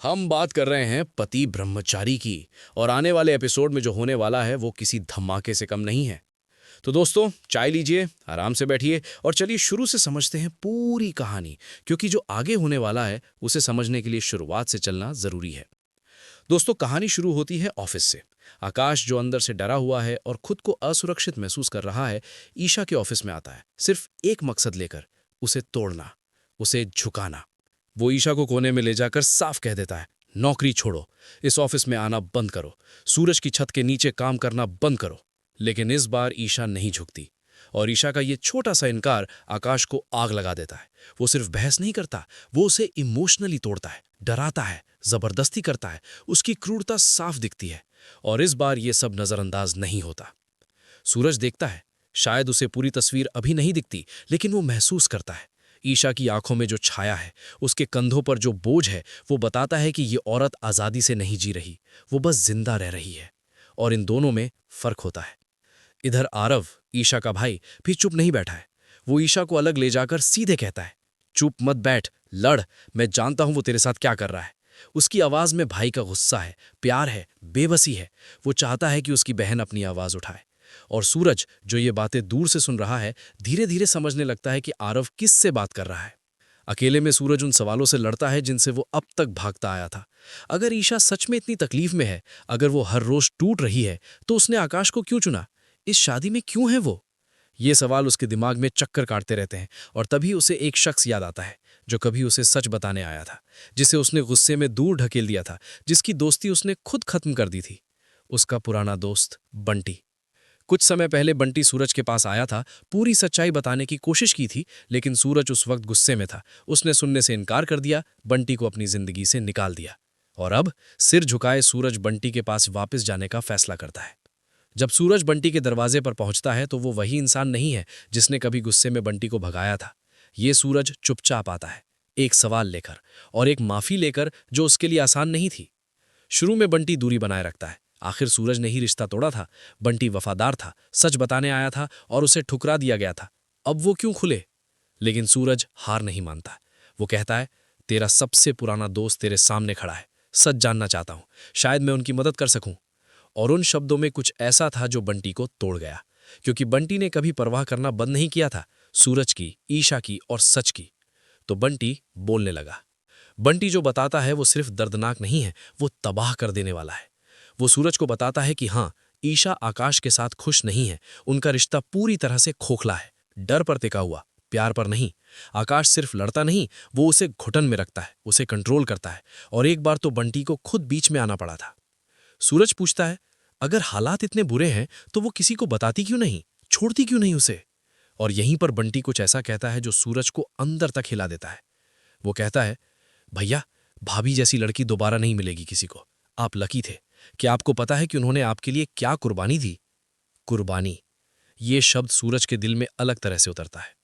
हम बात कर रहे हैं पति ब्रह्मचारी की। और आने वाले एपिसोड में जो होने वाला है वो किसी धमाके से कम नहीं है। तो दोस्तों, चाय लीजिए, आराम से बैठिए और चलिए शुरू से समझते हैं पूरी कहानी, क्योंकि जो आगे होने वाला है उसे समझने के लिए शुरुआत से चलना जरूरी है। दोस्तों, कहानी शुरू होती है ऑफिस से। आकाश, जो अंदर से डरा हुआ है और खुद को असुरक्षित महसूस कर रहा है, ईशा के ऑफिस में आता है, सिर्फ एक मकसद लेकर, उसे तोड़ना, उसे झुकाना। वो ईशा को कोने में ले जाकर साफ कह देता है, नौकरी छोड़ो, इस ऑफिस में आना बंद करो, सूरज की छत के नीचे काम करना बंद करो। लेकिन इस बार ईशा नहीं झुकती। और ईशा का ये छोटा सा इनकार आकाश को आग लगा देता है। वो सिर्फ बहस नहीं करता, वो उसे इमोशनली तोड़ता है, डराता है, जबरदस्ती करता है। उसकी क्रूरता साफ दिखती है। और इस बार ये सब नजरअंदाज नहीं होता। सूरज देखता है, शायद उसे पूरी तस्वीर अभी नहीं दिखती, लेकिन वो महसूस करता है। ईशा की आंखों में जो छाया है, उसके कंधों पर जो बोझ है, वो बताता है कि ये औरत आजादी से नहीं जी रही, वो बस जिंदा रह रही है। और इन दोनों में फर्क होता है। इधर आरव, ईशा का भाई, भी चुप नहीं बैठा है। वो ईशा को अलग ले जाकर सीधे कहता है, चुप मत बैठ, लड़, मैं जानता हूं वो तेरे साथ क्या कर रहा है। उसकी आवाज में भाई का गुस्सा है, प्यार है, बेबसी है। वो चाहता है कि उसकी बहन अपनी आवाज उठाए। और सूरज, जो ये बातें दूर से सुन रहा है, धीरे धीरे समझने लगता है कि आरव किस से बात कर रहा है। अकेले में सूरज उन सवालों से लड़ता है जिनसे वो अब तक भागता आया था। अगर ईशा सच में इतनी तकलीफ में है, अगर वो हर रोज टूट रही है, तो उसने आकाश को क्यों चुना? इस शादी में क्यों है वो? ये सवाल उसके दिमाग में चक्कर काटते रहते हैं। और तभी उसे एक शख्स याद आता है, जो कभी उसे सच बताने आया था, जिसे उसने गुस्से में दूर ढकेल दिया था, जिसकी दोस्ती उसने खुद खत्म कर दी थी। उसका पुराना दोस्त बंटी। कुछ समय पहले बंटी सूरज के पास आया था, पूरी सच्चाई बताने की कोशिश की थी, लेकिन सूरज उस वक्त गुस्से में था। उसने सुनने से इनकार कर दिया, बंटी को अपनी जिंदगी से निकाल दिया। और अब सिर झुकाए सूरज बंटी के पास वापस जाने का फैसला करता है। जब सूरज बंटी के दरवाजे पर पहुंचता है तो वो वही इंसान नहीं है जिसने कभी गुस्से में बंटी को भगाया था। ये सूरज चुपचाप आता है, एक सवाल लेकर, और एक माफी लेकर, जो उसके लिए आसान नहीं थी। शुरू में बंटी दूरी बनाए रखता है। आखिर सूरज ने ही रिश्ता तोड़ा था। बंटी वफादार था, सच बताने आया था और उसे ठुकरा दिया गया था। अब वो क्यों खुले? लेकिन सूरज हार नहीं मानता। वो कहता है, तेरा सबसे पुराना दोस्त तेरे सामने खड़ा है, सच जानना चाहता हूं, शायद मैं उनकी मदद कर सकूं। और उन शब्दों में कुछ ऐसा था जो बंटी को तोड़ गया, क्योंकि बंटी ने कभी परवाह करना बंद नहीं किया था, सूरज की, ईशा की और सच की। तो बंटी बोलने लगा। बंटी जो बताता है वो सिर्फ दर्दनाक नहीं है, वो तबाह कर देने वाला है। वो सूरज को बताता है कि हाँ, ईशा आकाश के साथ खुश नहीं है। उनका रिश्ता पूरी तरह से खोखला है, डर पर टिका हुआ, प्यार पर नहीं। आकाश सिर्फ लड़ता नहीं, वो उसे घुटन में रखता है, उसे कंट्रोल करता है। और एक बार तो बंटी को खुद बीच में आना पड़ा था। सूरज पूछता है, अगर हालात इतने बुरे हैं तो वो किसी को बताती क्यों नहीं, छोड़ती क्यों नहीं उसे? और यहीं पर बंटी कुछ ऐसा कहता है जो सूरज को अंदर तक हिला देता है। वो कहता है, भैया, भाभी जैसी लड़की दोबारा नहीं मिलेगी किसी को। आप लकी थे। क्या आपको पता है कि उन्होंने आपके लिए क्या कुर्बानी दी? कुर्बानी, ये शब्द सूरज के दिल में अलग तरह से उतरता है।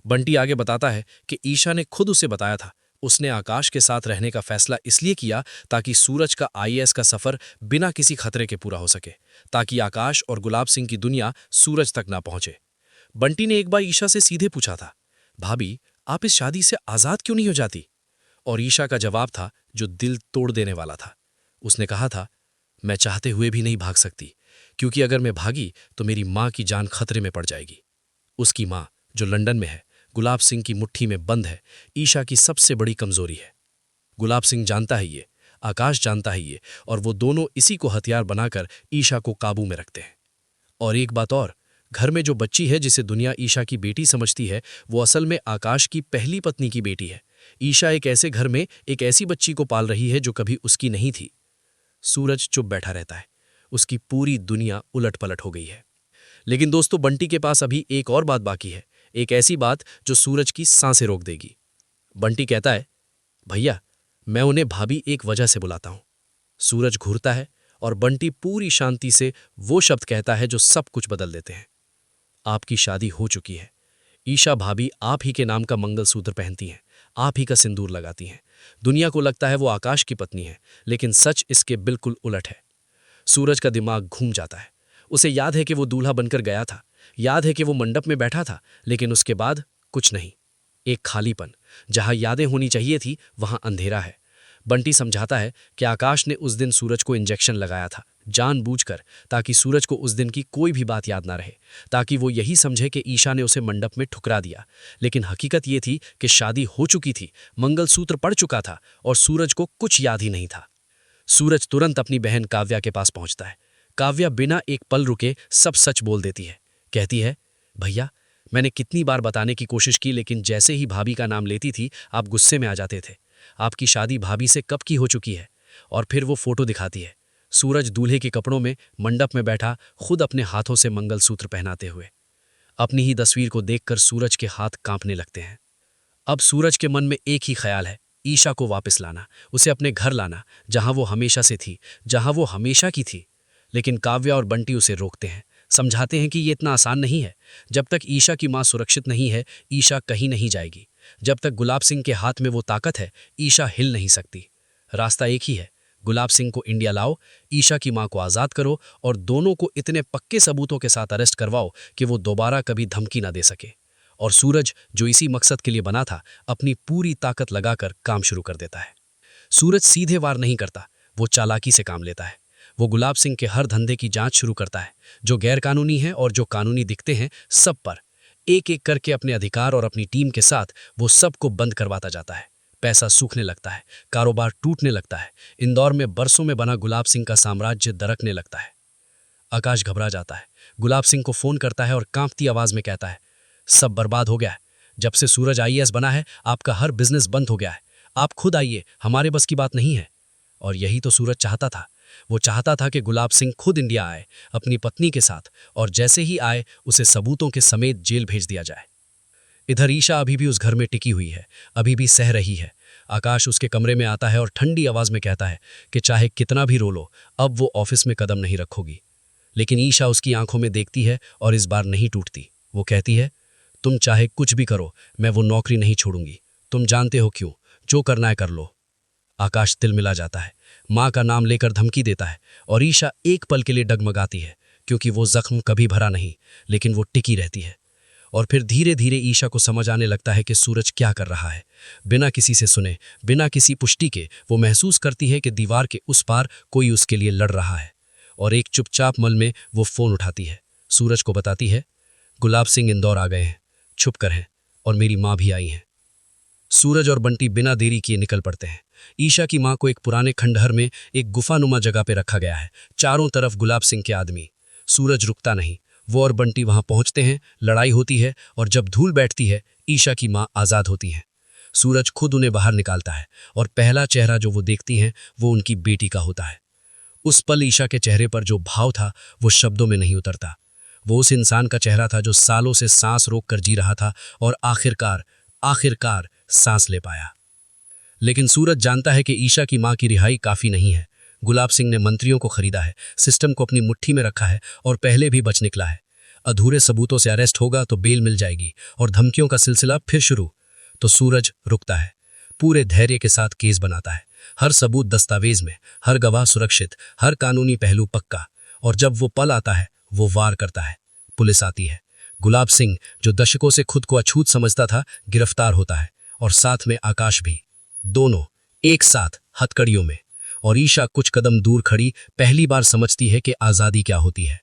बंटी आगे बताता है कि ईशा ने खुद उसे बताया था, उसने आकाश के साथ रहने का फैसला इसलिए किया ताकि सूरज का आईएएस का सफर बिना किसी खतरे के पूरा हो सके, ताकि आकाश और गुलाब सिंह की दुनिया सूरज तक ना पहुंचे। बंटी ने एक बार ईशा से सीधे पूछा था, भाभी, आप इस शादी से आजाद क्यों नहीं हो जाती? और ईशा का जवाब था जो दिल तोड़ देने वाला था। उसने कहा था, मैं चाहते हुए भी नहीं भाग सकती, क्योंकि अगर मैं भागी तो मेरी माँ की जान खतरे में पड़ जाएगी। उसकी माँ, जो लंदन में है, गुलाब सिंह की मुट्ठी में बंद है, ईशा की सबसे बड़ी कमजोरी है। गुलाब सिंह जानता है ये, आकाश जानता है ये, और वो दोनों इसी को हथियार बनाकर ईशा को काबू में रखते हैं। और एक बात और, घर में जो बच्ची है जिसे दुनिया ईशा की बेटी समझती है, वो असल में आकाश की पहली पत्नी की बेटी है। ईशा एक ऐसे घर में एक ऐसी बच्ची को पाल रही है जो कभी उसकी नहीं थी। सूरज चुप बैठा रहता है। उसकी पूरी दुनिया उलट-पलट हो गई है। लेकिन दोस्तों, बंटी के पास अभी एक और बात बाकी है, एक ऐसी बात जो सूरज की सांसें रोक देगी। बंटी कहता है, भैया, मैं उन्हें भाभी एक वजह से बुलाता हूं। सूरज घूरता है और बंटी पूरी शांति से वो शब्द कहता है जो सब कुछ बदल देते हैं। आपकी शादी हो चुकी है। ईशा भाभी आप ही के नाम का मंगलसूत्र पहनती हैं, आप ही का सिंदूर लगाती हैं। दुनिया को लगता है वो आकाश की पत्नी है, लेकिन सच इसके बिल्कुल उलट है। सूरज का दिमाग घूम जाता है। उसे याद है कि वो दूल्हा बनकर गया था, याद है कि वो मंडप में बैठा था, लेकिन उसके बाद कुछ नहीं। एक खालीपन, जहां यादें होनी चाहिए थी वहां अंधेरा है। बंटी समझाता है कि आकाश ने उस दिन सूरज को इंजेक्शन लगाया था जानबूझकर, ताकि सूरज को उस दिन की कोई भी बात याद ना रहे, ताकि वो यही समझे कि ईशा ने उसे मंडप में ठुकरा दिया। लेकिन हकीकत ये थी कि शादी हो चुकी थी, मंगलसूत्र पड़ चुका था और सूरज को कुछ याद ही नहीं था। सूरज तुरंत अपनी बहन काव्या के पास पहुंचता है। काव्या बिना एक पल रुके सब सच बोल देती है। कहती है, भैया मैंने कितनी बार बताने की कोशिश की, लेकिन जैसे ही भाभी का नाम लेती थी आप गुस्से में आ जाते थे। आपकी शादी भाभी से कब की हो चुकी है। और फिर वो फोटो दिखाती है, सूरज दूल्हे के कपड़ों में मंडप में बैठा, खुद अपने हाथों से मंगलसूत्र पहनाते हुए। अपनी ही तस्वीर को देखकर सूरज के हाथ कांपने लगते हैं। अब सूरज के मन में एक ही ख्याल है, ईशा को वापस लाना, उसे अपने घर लाना, जहां वो हमेशा से थी, जहां वो हमेशा की थी। लेकिन काव्या और बंटी उसे रोकते हैं, समझाते हैं कि ये इतना आसान नहीं है। जब तक ईशा की मां सुरक्षित नहीं है, ईशा कहीं नहीं जाएगी। जब तक गुलाब सिंह के हाथ में वो ताकत है, ईशा हिल नहीं सकती। रास्ता एक ही है, गुलाब सिंह को इंडिया लाओ, ईशा की मां को आज़ाद करो और दोनों को इतने पक्के सबूतों के साथ अरेस्ट करवाओ कि वो दोबारा कभी धमकी ना दे सके। और सूरज, जो इसी मकसद के लिए बना था, अपनी पूरी ताकत लगाकर काम शुरू कर देता है। सूरज सीधे वार नहीं करता, वो चालाकी से काम लेता है। वो गुलाब सिंह के हर धंधे की जांच शुरू करता है, जो गैरकानूनी है और जो कानूनी दिखते हैं, सब पर एक एक करके अपने अधिकार और अपनी टीम के साथ वो सबको बंद करवाता जाता है। पैसा सूखने लगता है, कारोबार टूटने लगता है, इंदौर में बरसों में बना गुलाब सिंह का साम्राज्य दरकने लगता है। आकाश घबरा जाता है, गुलाब सिंह को फोन करता है और कांपती आवाज में कहता है, सब बर्बाद हो गया है। जब से सूरज आईएएस बना है, आपका हर बिजनेस बंद हो गया है। आप खुद आइए, हमारे बस की बात नहीं है। और यही तो सूरज चाहता था। वो चाहता था कि गुलाब सिंह खुद इंडिया आए, अपनी पत्नी के साथ, और जैसे ही आए उसे सबूतों के समेत जेल भेज दिया जाए। इधर ईशा अभी भी उस घर में टिकी हुई है, अभी भी सह रही है। आकाश उसके कमरे में आता है और ठंडी आवाज में कहता है कि चाहे कितना भी रो लो, अब वो ऑफिस में कदम नहीं रखोगी। लेकिन ईशा उसकी आंखों में देखती है और इस बार नहीं टूटती। वो कहती है, तुम चाहे कुछ भी करो, मैं वो नौकरी नहीं छोड़ूंगी। तुम जानते हो क्यों, जो करना है कर लो। आकाश तिलमिला जाता है, माँ का नाम लेकर धमकी देता है और ईशा एक पल के लिए डगमगाती है, क्योंकि वो जख्म कभी भरा नहीं, लेकिन वो टिकी रहती है। और फिर धीरे धीरे ईशा को समझ आने लगता है कि सूरज क्या कर रहा है। बिना किसी से सुने, बिना किसी पुष्टि के, वो महसूस करती है कि दीवार के उस पार कोई उसके लिए लड़ रहा है। और एक चुपचाप मल में वो फोन उठाती है, सूरज को बताती है, गुलाब सिंह इंदौर आ गए हैं, छुप कर हैं, और मेरी माँ भी आई हैं। सूरज और बंटी बिना देरी किए निकल पड़ते हैं। ईशा की मां को एक पुराने खंडहर में एक गुफानुमा जगह पे रखा गया है, चारों तरफ गुलाब सिंह के आदमी। सूरज रुकता नहीं, वो और बंटी वहां पहुंचते हैं, लड़ाई होती है और जब धूल बैठती है, ईशा की मां आजाद होती हैं। सूरज खुद उन्हें बाहर निकालता है और पहला चेहरा जो वो देखती हैं वो उनकी बेटी का होता है। उस पल ईशा के चेहरे पर जो भाव था वो शब्दों में नहीं उतरता। वो उस इंसान का चेहरा था जो सालों से सांस रोक कर जी रहा था और आखिरकार सांस ले पाया। लेकिन सूरज जानता है कि ईशा की मां की रिहाई काफी नहीं है। गुलाब सिंह ने मंत्रियों को खरीदा है, सिस्टम को अपनी मुट्ठी में रखा है और पहले भी बच निकला है। अधूरे सबूतों से अरेस्ट होगा तो बेल मिल जाएगी और धमकियों का सिलसिला फिर शुरू। तो सूरज रुकता है, पूरे धैर्य के साथ केस बनाता है, हर सबूत दस्तावेज में, हर गवाह सुरक्षित, हर कानूनी पहलू पक्का। और जब वो पल आता है, वो वार करता है। पुलिस आती है। गुलाब सिंह, जो दशकों से खुद को अछूत समझता था, गिरफ्तार होता है और साथ में आकाश भी। दोनों एक साथ हथकड़ियों में। और ईशा कुछ कदम दूर खड़ी पहली बार समझती है कि आजादी क्या होती है।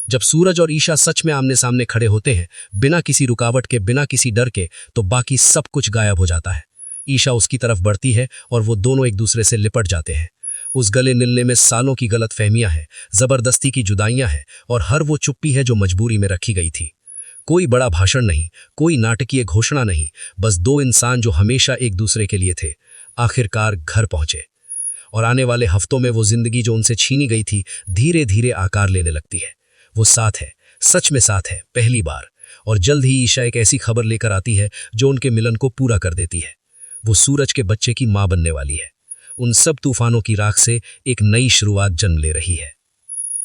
जब सूरज और ईशा सच में आमने सामने खड़े होते हैं, बिना किसी रुकावट के, बिना किसी डर के, तो बाकी सब कुछ गायब हो जाता है। ईशा उसकी तरफ बढ़ती है और वो दोनों एक दूसरे से लिपट जाते हैं। उस गले मिलने में सालों की गलतफहमियां हैं, जबरदस्ती की जुदाइयां हैं और हर वो चुप्पी है जो मजबूरी में रखी गई थी। कोई बड़ा भाषण नहीं, कोई नाटकीय घोषणा नहीं, बस दो इंसान जो हमेशा एक दूसरे के लिए थे, आखिरकार घर पहुंचे। और आने वाले हफ्तों में वो जिंदगी जो उनसे छीनी गई थी, धीरे धीरे आकार लेने लगती है। वो साथ है, सच में साथ है, पहली बार। और जल्द ही ईशा एक ऐसी खबर लेकर आती है जो उनके मिलन को पूरा कर देती है। वो सूरज के बच्चे की मां बनने वाली है। उन सब तूफानों की राख से एक नई शुरुआत जन्म ले रही है।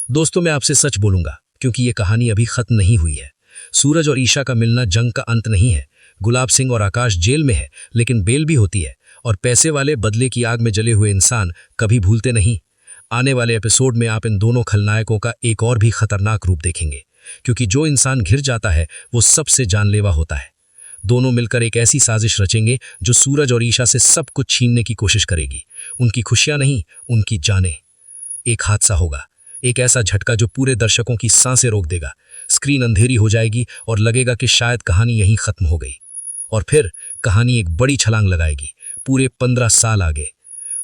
दोस्तों, मैं आपसे सच बोलूंगा, क्योंकि ये कहानी अभी खत्म नहीं हुई है। सूरज और ईशा का मिलना जंग का अंत नहीं है। गुलाब सिंह और आकाश जेल में है, लेकिन बेल भी होती है। और पैसे वाले बदले की आग में जले हुए इंसान कभी भूलते नहीं। आने वाले एपिसोड में आप इन दोनों खलनायकों का एक और भी खतरनाक रूप देखेंगे, क्योंकि जो इंसान घिर जाता है वो सबसे जानलेवा होता है। दोनों मिलकर एक ऐसी साजिश रचेंगे जो सूरज और ईशा से सब कुछ छीनने की कोशिश करेगी। उनकी खुशियां नहीं, उनकी जानें। एक हादसा होगा, एक ऐसा झटका जो पूरे दर्शकों की सांसें रोक देगा। स्क्रीन अंधेरी हो जाएगी और लगेगा कि शायद कहानी यहीं खत्म हो गई। और फिर कहानी एक बड़ी छलांग लगाएगी, पूरे 15 साल आगे।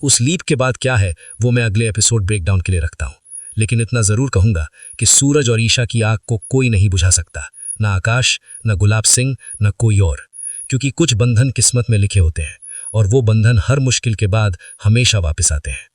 उस लीप के बाद क्या है वो मैं अगले एपिसोड ब्रेकडाउन के लिए रखता हूं, लेकिन इतना जरूर कहूंगा कि सूरज और ईशा की आग को कोई नहीं बुझा सकता, ना आकाश, ना गुलाब सिंह, ना कोई और। क्योंकि कुछ बंधन किस्मत में लिखे होते हैं और वो बंधन हर मुश्किल के बाद हमेशा वापस आते हैं।